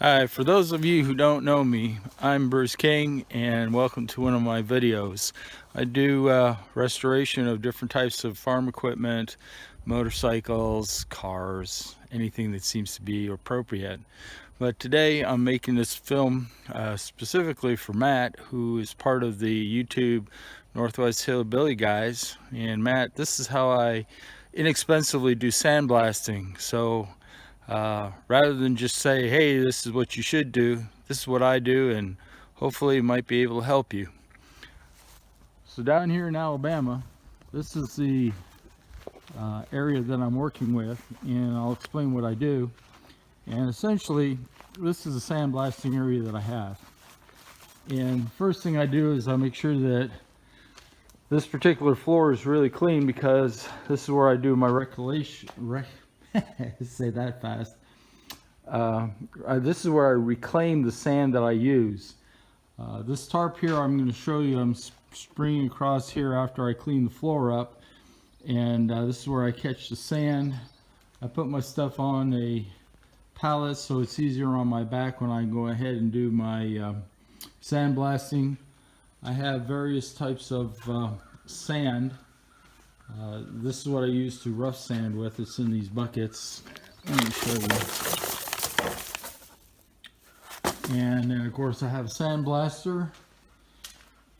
Hi, for those of you who don't know me, I'm Bruce King and welcome to one of my videos. I do restoration of different types of farm equipment, motorcycles, cars, anything that seems to be appropriate. But today I'm making this film specifically for Matt, who is part of the YouTube Northwest Hillbilly guys. And Matt, this is how I inexpensively do sandblasting. So rather than just say, hey, this is what you should do, this is what I do, and hopefully it might be able to help you. So down here in Alabama, this is the area that I'm working with, and I'll explain what I do. And essentially, this is a sandblasting area that I have. And first thing I do is I make sure that this particular floor is really clean, because this is where I do my say that fast. This is where I reclaim the sand that I use. This tarp here, I'm going to show you, I'm springing across here after I clean the floor up, and this is where I catch the sand. I put my stuff on a pallet so it's easier on my back when I go ahead and do my sandblasting. I have various types of sand. This is what I use to rough sand with. It's in these buckets. Let me show you. And then of course I have a sandblaster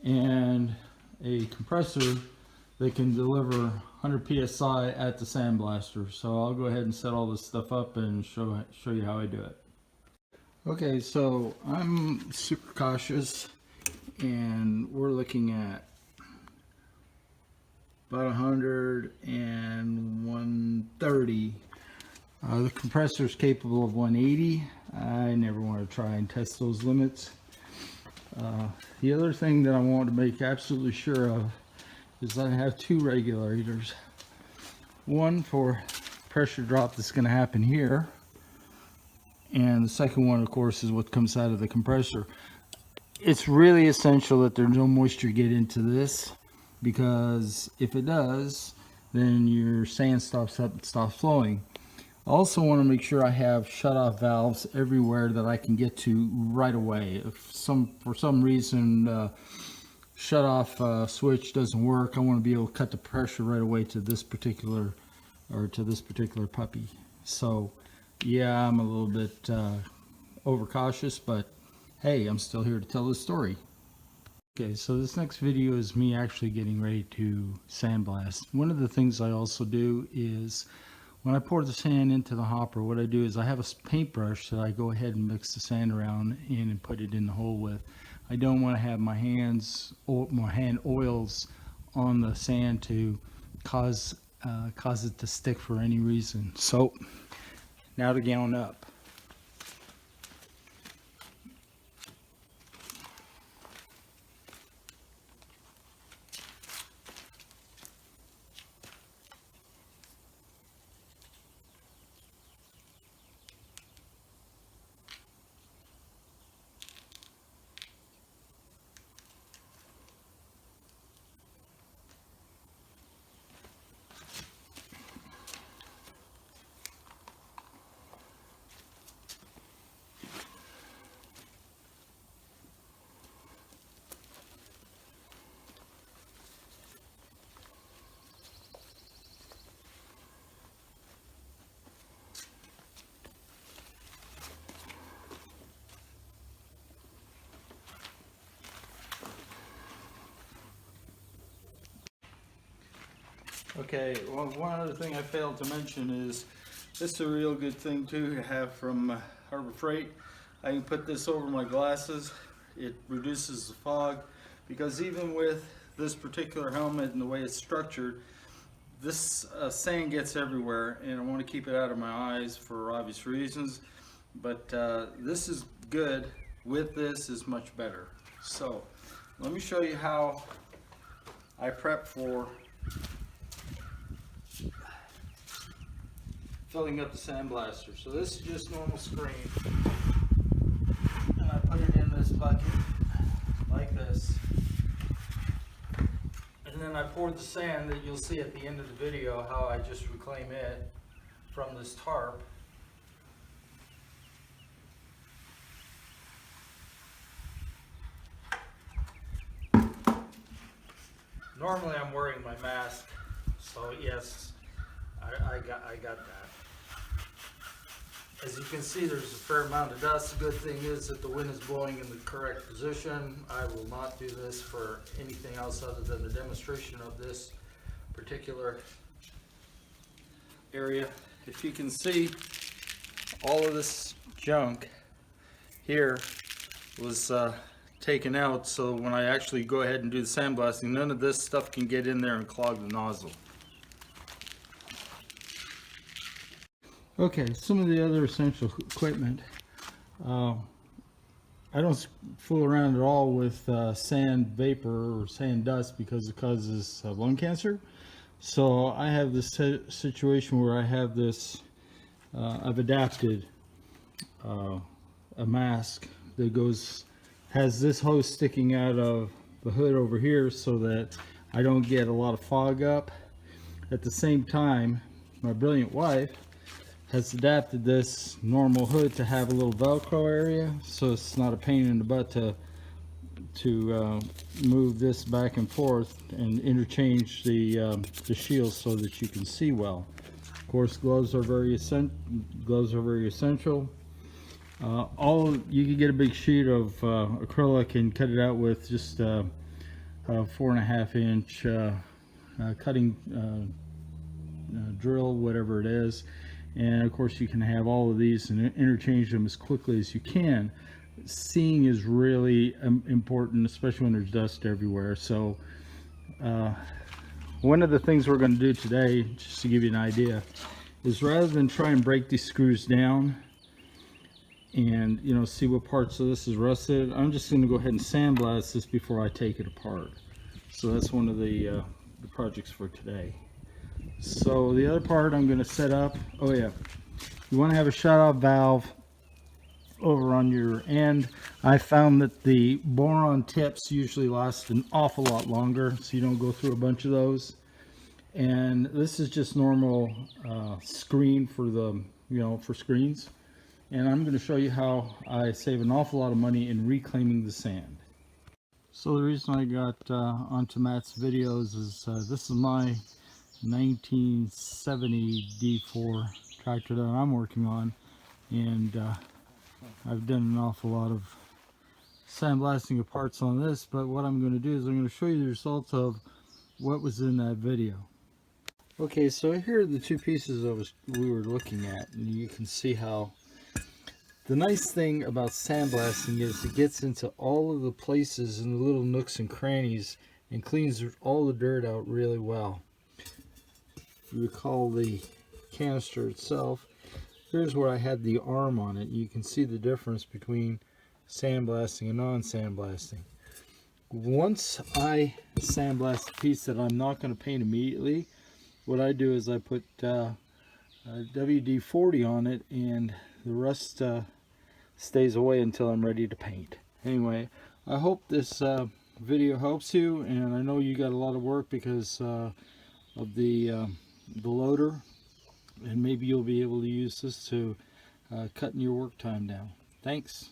and a compressor that can deliver 100 psi at the sandblaster. So I'll go ahead and set all this stuff up and show you how I do it. Okay, so I'm super cautious, and we're looking at about 100 and 130. The compressor is capable of 180. I never want to try and test those limits. The other thing that I want to make absolutely sure of is that I have two regulators. One for pressure drop that's going to happen here, and the second one, of course, is what comes out of the compressor. It's really essential that there's no moisture get into this, because if it does, then your sand stops flowing. I also want to make sure I have shut-off valves everywhere that I can get to right away. If for some reason shut-off switch doesn't work, I want to be able to cut the pressure right away to this particular puppy. So yeah, I'm a little bit overcautious, but hey, I'm still here to tell the story. Okay, so this next video is me actually getting ready to sandblast. One of the things I also do is, when I pour the sand into the hopper, what I do is I have a paintbrush that I go ahead and mix the sand around in and put it in the hole with. I don't want to have my hand oils on the sand to cause it to stick for any reason. So now to gown up. Okay, well, one other thing I failed to mention is this is a real good thing too to have from Harbor Freight. I can put this over my glasses. It reduces the fog, because even with this particular helmet and the way it's structured, this sand gets everywhere, and I want to keep it out of my eyes for obvious reasons. But this is good. With this is much better. So let me show you how I prep for filling up the sandblaster. So this is just normal screen, and I put it in this bucket like this, and then I pour the sand that you'll see at the end of the video how I just reclaim it from this tarp. Normally I'm wearing my mask, so yes, I got that. As you can see, there's a fair amount of dust. The good thing is that the wind is blowing in the correct position. I will not do this for anything else other than the demonstration of this particular area. If you can see, all of this junk here was taken out, so when I actually go ahead and do the sandblasting, none of this stuff can get in there and clog the nozzle. Okay, some of the other essential equipment. I don't fool around at all with sand vapor or sand dust because it causes lung cancer. So I have this situation where I have this, I've adapted a mask that has this hose sticking out of the hood over here so that I don't get a lot of fog up. At the same time, my brilliant wife has adapted this normal hood to have a little Velcro area, so it's not a pain in the butt to move this back and forth and interchange the shields so that you can see well. Of course, gloves are very essential. You can get a big sheet of acrylic and cut it out with just a 4.5 inch cutting drill, whatever it is. And of course you can have all of these and interchange them as quickly as you can. Seeing is really important, especially when there's dust everywhere. So one of the things we're going to do today, just to give you an idea, is rather than try and break these screws down and see what parts of this is rusted, I'm just going to go ahead and sandblast this before I take it apart. So that's one of the projects for today. So the other part I'm going to set up, oh yeah, you want to have a shut-off valve over on your end. I found that the boron tips usually last an awful lot longer, so you don't go through a bunch of those. And this is just normal screen for the, for screens. And I'm going to show you how I save an awful lot of money in reclaiming the sand. So the reason I got onto Matt's videos is this is my 1970 D4 tractor that I'm working on, and I've done an awful lot of sandblasting of parts on this, but what I'm going to do is I'm going to show you the results of what was in that video. Okay, so here are the two pieces we were looking at, and you can see how the nice thing about sandblasting is it gets into all of the places and the little nooks and crannies and cleans all the dirt out really well. If you recall the canister itself, here's where I had the arm on it. You can see the difference between sandblasting and non-sandblasting. Once I sandblast a piece that I'm not going to paint immediately, what I do is I put WD-40 on it, and the rest stays away until I'm ready to paint. Anyway, I hope this video helps you, and I know you got a lot of work because of the loader, and maybe you'll be able to use this to cutting your work time down. Thanks.